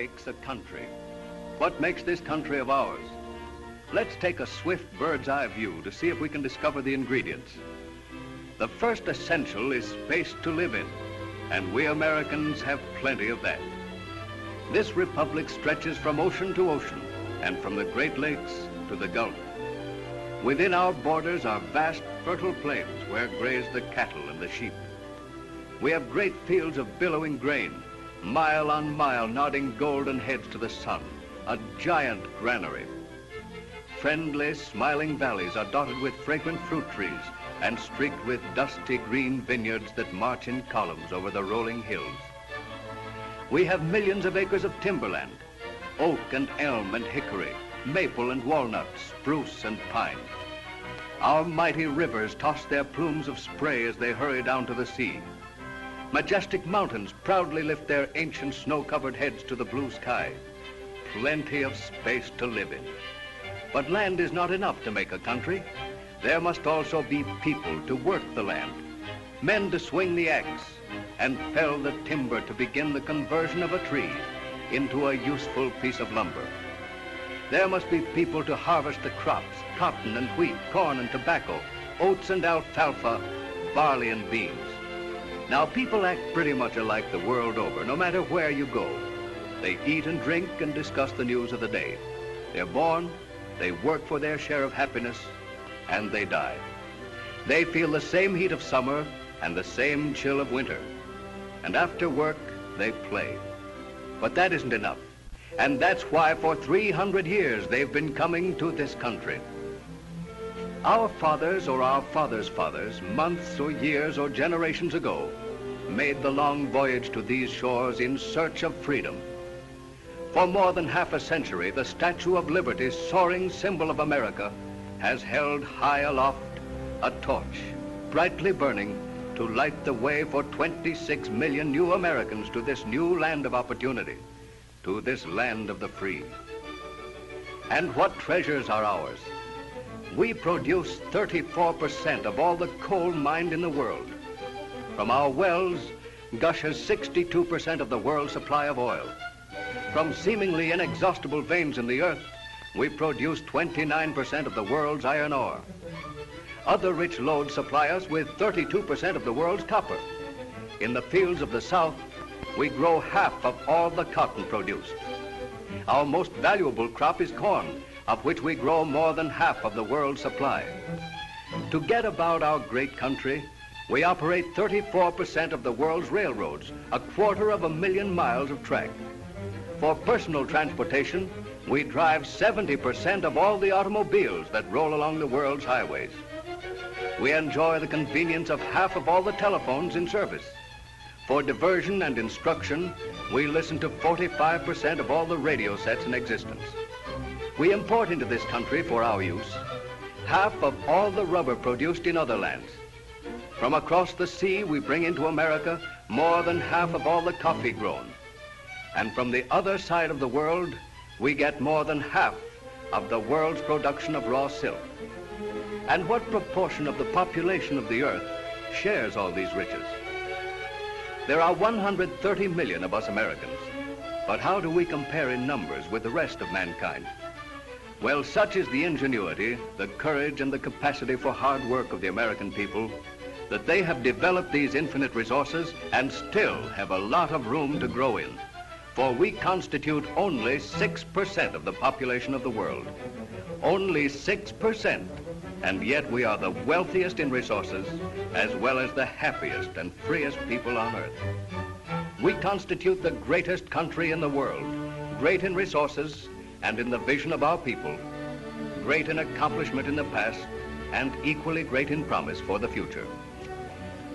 makes a country? What makes this country of ours? Let's take a swift bird's-eye view to see if we can discover the ingredients. The first essential is space to live in, and we Americans have plenty of that. This republic stretches from ocean to ocean and from the Great Lakes to the Gulf. Within our borders are vast fertile plains where graze the cattle and the sheep. We have great fields of billowing grain, mile on mile nodding golden heads to the sun, a giant granary. Friendly, smiling valleys are dotted with fragrant fruit trees and streaked with dusty green vineyards that march in columns over the rolling hills. We have millions of acres of timberland, oak and elm and hickory, maple and walnut, spruce and pine. Our mighty rivers toss their plumes of spray as they hurry down to the sea. Majestic mountains proudly lift their ancient snow-covered heads to the blue sky. Plenty of space to live in. But land is not enough to make a country. There must also be people to work the land, men to swing the axe and fell the timber to begin the conversion of a tree into a useful piece of lumber. There must be people to harvest the crops, cotton and wheat, corn and tobacco, oats and alfalfa, barley and beans. Now, people act pretty much alike the world over, no matter where you go. They eat and drink and discuss the news of the day. They're born, they work for their share of happiness, and they die. They feel the same heat of summer and the same chill of winter. And after work, they play. But that isn't enough. And that's why for 300 years they've been coming to this country. Our fathers or our fathers' fathers, months or years or generations ago, made the long voyage to these shores in search of freedom. For more than half a century, the Statue of Liberty, soaring symbol of America, has held high aloft a torch, brightly burning, to light the way for 26 million new Americans to this new land of opportunity, to this land of the free. And what treasures are ours? We produce 34% of all the coal mined in the world. From our wells gushes 62% of the world's supply of oil. From seemingly inexhaustible veins in the earth, we produce 29% of the world's iron ore. Other rich lodes supply us with 32% of the world's copper. In the fields of the South, we grow half of all the cotton produced. Our most valuable crop is corn, of which we grow more than half of the world's supply. To get about our great country, we operate 34% of the world's railroads, 250,000 miles of track. For personal transportation, we drive 70% of all the automobiles that roll along the world's highways. We enjoy the convenience of half of all the telephones in service. For diversion and instruction, we listen to 45% of all the radio sets in existence. We import into this country for our use half of all the rubber produced in other lands. From across the sea, we bring into America more than half of all the coffee grown. And from the other side of the world, we get more than half of the world's production of raw silk. And what proportion of the population of the earth shares all these riches? There are 130 million of us Americans, but how do we compare in numbers with the rest of mankind? Well, such is the ingenuity, the courage, and the capacity for hard work of the American people that they have developed these infinite resources and still have a lot of room to grow in. For we constitute only 6% of the population of the world. Only 6%, and yet we are the wealthiest in resources as well as the happiest and freest people on earth. We constitute the greatest country in the world, great in resources and in the vision of our people, great in accomplishment in the past, and equally great in promise for the future.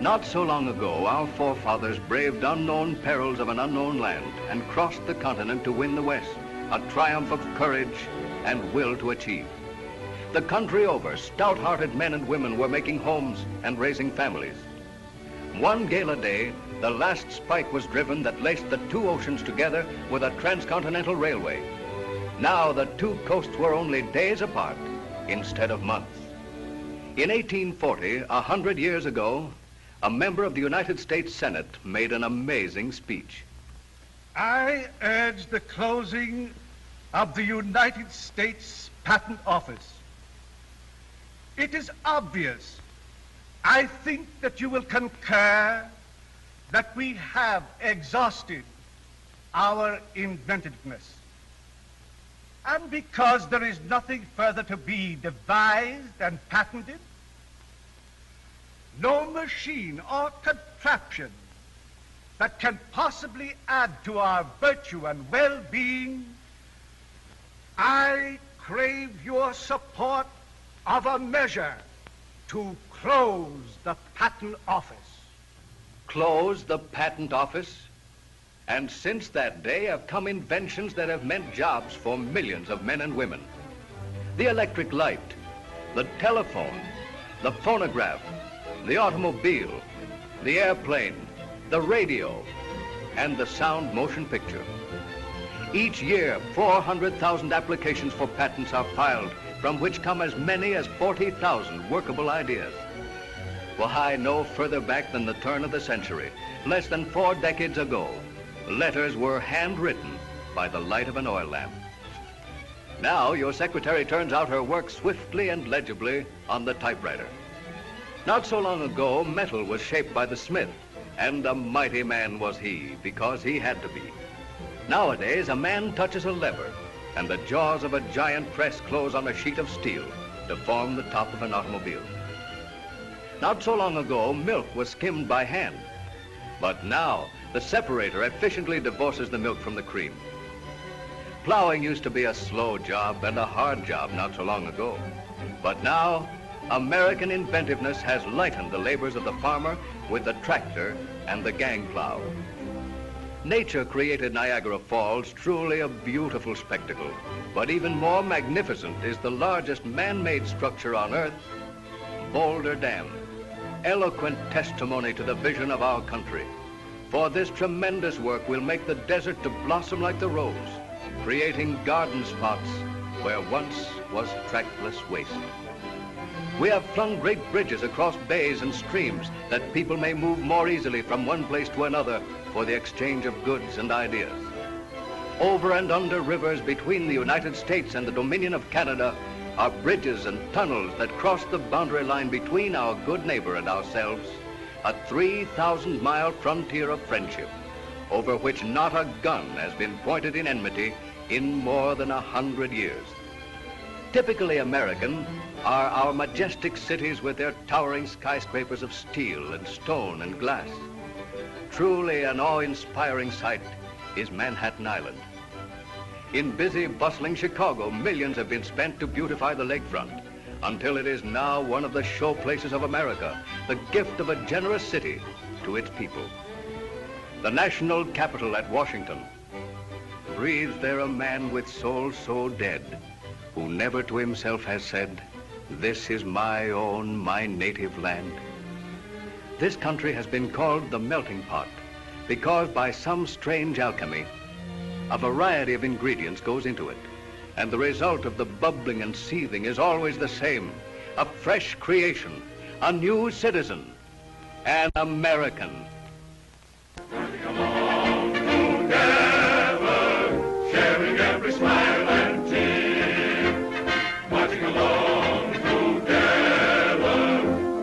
Not so long ago, our forefathers braved unknown perils of an unknown land and crossed the continent to win the West, a triumph of courage and will to achieve. The country over, stout-hearted men and women were making homes and raising families. One gala day, the last spike was driven that laced the two oceans together with a transcontinental railway. Now the two coasts were only days apart instead of months. In 1840, 100 years ago, a member of the United States Senate made an amazing speech. I urge the closing of the United States Patent Office. It is obvious, I think that you will concur, that we have exhausted our inventiveness. And because there is nothing further to be devised and patented, no machine or contraption that can possibly add to our virtue and well-being, I crave your support of a measure to close the patent office. Close the patent office? And since that day have come inventions that have meant jobs for millions of men and women. The electric light, the telephone, the phonograph, the automobile, the airplane, the radio, and the sound motion picture. Each year, 400,000 applications for patents are filed, from which come as many as 40,000 workable ideas. Why, no further back than the turn of the century, less than 4 decades ago, letters were handwritten by the light of an oil lamp. Now your secretary turns out her work swiftly and legibly on the typewriter. Not so long ago, metal was shaped by the smith, and a mighty man was he, because he had to be. Nowadays, a man touches a lever, and the jaws of a giant press close on a sheet of steel to form the top of an automobile. Not so long ago, milk was skimmed by hand, but now the separator efficiently divorces the milk from the cream. Plowing used to be a slow job and a hard job not so long ago, but now American inventiveness has lightened the labors of the farmer with the tractor and the gang plow. Nature created Niagara Falls, truly a beautiful spectacle. But even more magnificent is the largest man-made structure on Earth, Boulder Dam, eloquent testimony to the vision of our country. For this tremendous work will make the desert to blossom like the rose, creating garden spots where once was trackless waste. We have flung great bridges across bays and streams that people may move more easily from one place to another for the exchange of goods and ideas. Over and under rivers between the United States and the Dominion of Canada are bridges and tunnels that cross the boundary line between our good neighbor and ourselves, a 3,000-mile frontier of friendship, over which not a gun has been pointed in enmity in more than 100 years. Typically American are our majestic cities with their towering skyscrapers of steel and stone and glass. Truly an awe-inspiring sight is Manhattan Island. In busy, bustling Chicago, millions have been spent to beautify the lakefront, until it is now one of the showplaces of America, the gift of a generous city to its people. The national capital at Washington. Breathes there a man with soul so dead, who never to himself has said, "This is my own, my native land." This country has been called the melting pot because by some strange alchemy, a variety of ingredients goes into it, and the result of the bubbling and seething is always the same: a fresh creation, a new citizen, an American. Working along together, sharing every smile and tear, marching along together,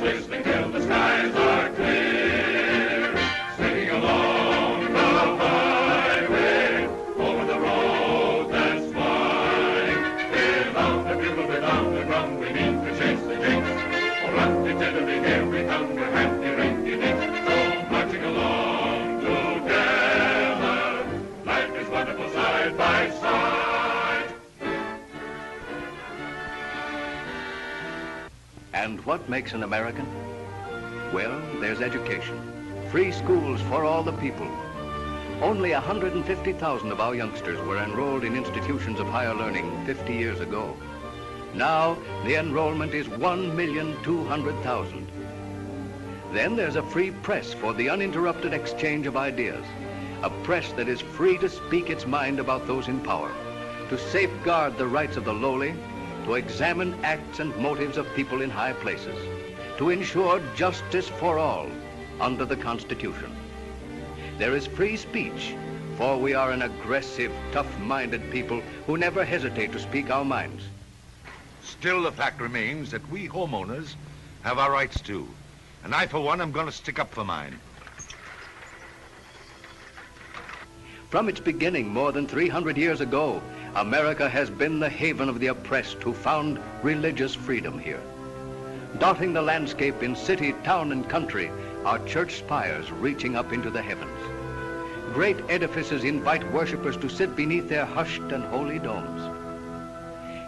listening till the skies are clear, singing along the highway, over the road that's wide. Without the bugle, without the drum, we mean to chase the jinx. Oh, run-ti-tiddly, here we come, we're happy-rinky-dink. So marching along together, life is wonderful side by side. And what makes an American? Well, there's education. Free schools for all the people. Only 150,000 of our youngsters were enrolled in institutions of higher learning 50 years ago. Now, the enrollment is 1,200,000. Then there's a free press for the uninterrupted exchange of ideas. A press that is free to speak its mind about those in power, to safeguard the rights of the lowly, to examine acts and motives of people in high places, to ensure justice for all under the Constitution. There is free speech, for we are an aggressive, tough-minded people who never hesitate to speak our minds. Still, the fact remains that we homeowners have our rights too. And I, for one, am going to stick up for mine. From its beginning more than 300 years ago, America has been the haven of the oppressed who found religious freedom here. Dotting the landscape in city, town, and country are church spires reaching up into the heavens. Great edifices invite worshipers to sit beneath their hushed and holy domes.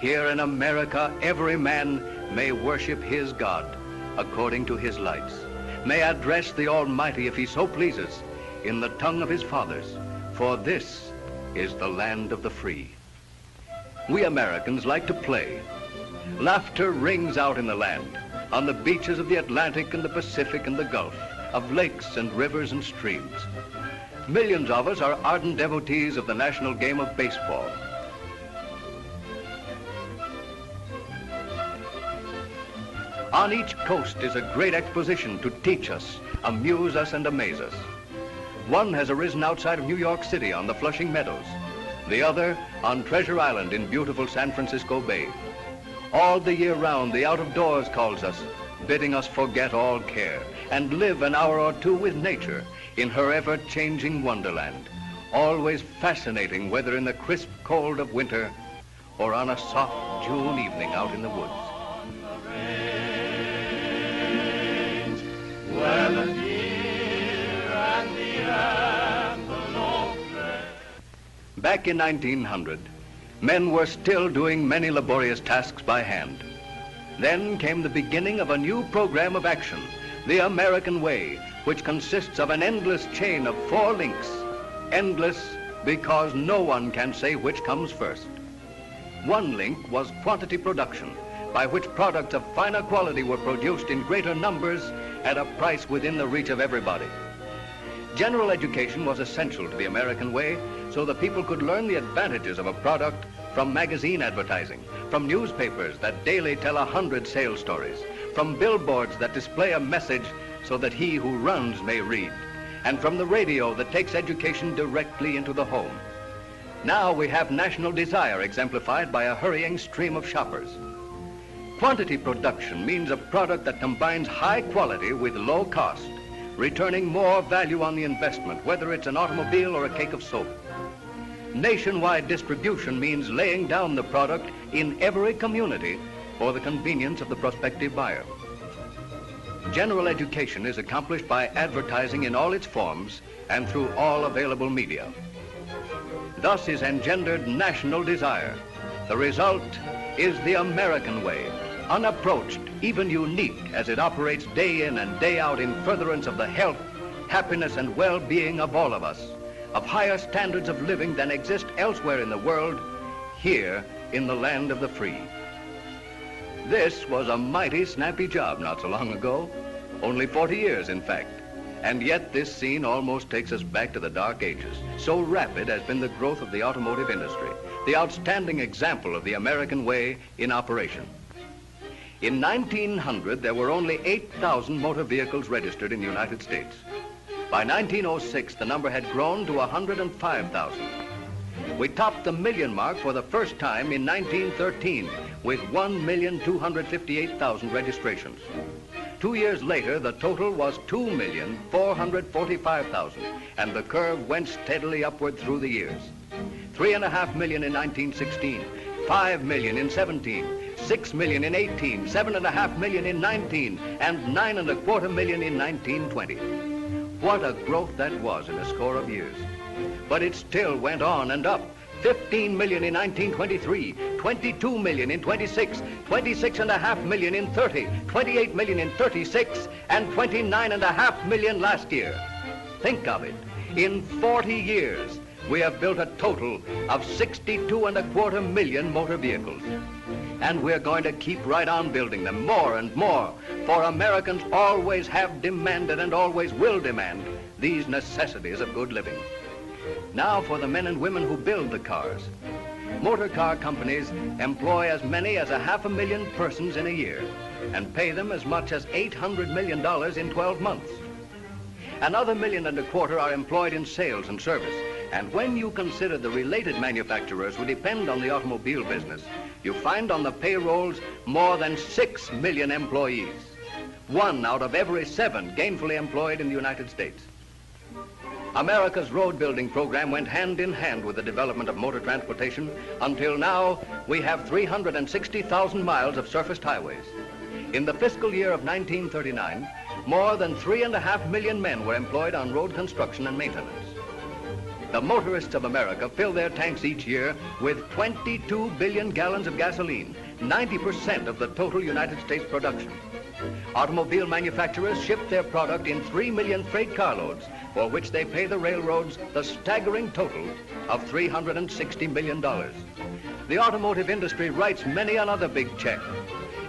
Here in America, every man may worship his God according to his lights, may address the Almighty, if he so pleases, in the tongue of his fathers, for this is the land of the free. We Americans like to play. Laughter rings out in the land, on the beaches of the Atlantic and the Pacific and the Gulf, of lakes and rivers and streams. Millions of us are ardent devotees of the national game of baseball. On each coast is a great exposition to teach us, amuse us, and amaze us. One has arisen outside of New York City on the Flushing Meadows, the other on Treasure Island in beautiful San Francisco Bay. All the year round, the out of doors calls us, bidding us forget all care and live an hour or two with nature in her ever-changing wonderland, always fascinating whether in the crisp cold of winter or on a soft June evening out in the woods. Where the deer and the antelope play. Back in 1900, men were still doing many laborious tasks by hand. Then came the beginning of a new program of action, the American Way, which consists of an endless chain of 4 links. Endless because no one can say which comes first. One link was quantity production, by which products of finer quality were produced in greater numbers at a price within the reach of everybody. General education was essential to the American Way, so the people could learn the advantages of a product from magazine advertising, from newspapers that daily tell 100 sales stories, from billboards that display a message so that he who runs may read, and from the radio that takes education directly into the home. Now we have national desire exemplified by a hurrying stream of shoppers. Quantity production means a product that combines high quality with low cost, returning more value on the investment, whether it's an automobile or a cake of soap. Nationwide distribution means laying down the product in every community for the convenience of the prospective buyer. General education is accomplished by advertising in all its forms and through all available media. Thus is engendered national desire. The result is the American Way, unapproached, even unique as it operates day in and day out in furtherance of the health, happiness, and well-being of all of us, of higher standards of living than exist elsewhere in the world, here in the land of the free. This was a mighty snappy job not so long ago, only 40 years in fact, and yet this scene almost takes us back to the dark ages. So rapid has been the growth of the automotive industry, the outstanding example of the American Way in operation. In 1900, there were only 8,000 motor vehicles registered in the United States. By 1906, the number had grown to 105,000. We topped the million mark for the first time in 1913 with 1,258,000 registrations. 2 years later, the total was 2,445,000, and the curve went steadily upward through the years. 3.5 million in 1916, 5 million in 17, 6 million in 18, 7.5 million in 19, and 9.25 million in 1920. What a growth that was in a score of years. But it still went on and up. 15 million in 1923, 22 million in 26, 26.5 million in 30, 28 million in 36, and 29.5 million last year. Think of it. In 40 years, we have built a total of 62.25 million motor vehicles. And we're going to keep right on building them more and more, for Americans always have demanded and always will demand these necessities of good living. Now for the men and women who build the cars. Motor car companies employ as many as 500,000 persons in a year and pay them as much as $800 million in 12 months. Another 1.25 million are employed in sales and service, And when you consider the related manufacturers who depend on the automobile business, you find on the payrolls more than 6 million employees. 1 out of every 7 gainfully employed in the United States. America's road building program went hand in hand with the development of motor transportation. Until now, we have 360,000 miles of surfaced highways. In the fiscal year of 1939, more than 3.5 million men were employed on road construction and maintenance. The motorists of America fill their tanks each year with 22 billion gallons of gasoline, 90% of the total United States production. Automobile manufacturers ship their product in 3 million freight carloads, for which they pay the railroads the staggering total of $360 million. The automotive industry writes many another big check.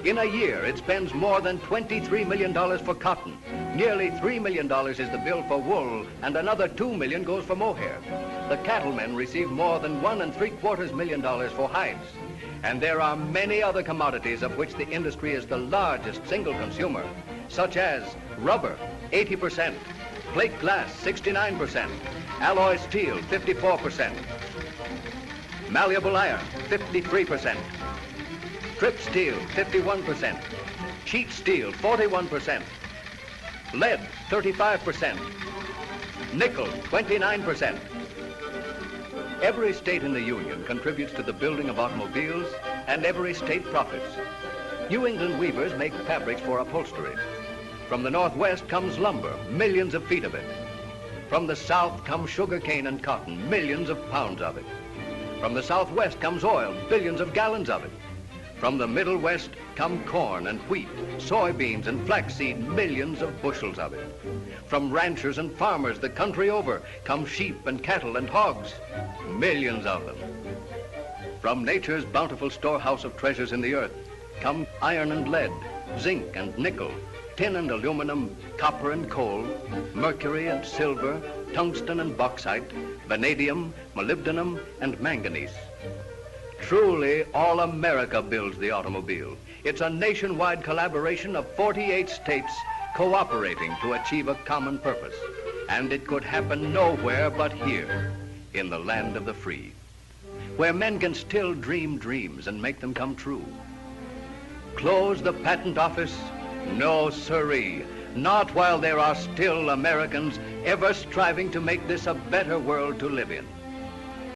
In a year, it spends more than $23 million for cotton. Nearly $3 million is the bill for wool, and another $2 million goes for mohair. The cattlemen receive more than $1.75 million for hides. And there are many other commodities of which the industry is the largest single consumer, such as rubber, 80%, plate glass, 69%, alloy steel, 54%, malleable iron, 53%, strip steel, 51%, sheet steel, 41%, lead, 35%, nickel, 29%. Every state in the Union contributes to the building of automobiles, and every state profits. New England weavers make fabrics for upholstery. From the Northwest comes lumber, millions of feet of it. From the South comes sugar cane and cotton, millions of pounds of it. From the Southwest comes oil, billions of gallons of it. From the Middle West come corn and wheat, soybeans and flaxseed, millions of bushels of it. From ranchers and farmers the country over come sheep and cattle and hogs, millions of them. From nature's bountiful storehouse of treasures in the earth come iron and lead, zinc and nickel, tin and aluminum, copper and coal, mercury and silver, tungsten and bauxite, vanadium, molybdenum and manganese. Truly, all America builds the automobile. It's a nationwide collaboration of 48 states cooperating to achieve a common purpose. And it could happen nowhere but here, in the land of the free, where men can still dream dreams and make them come true. Close the patent office? No, sirree. Not while there are still Americans ever striving to make this a better world to live in.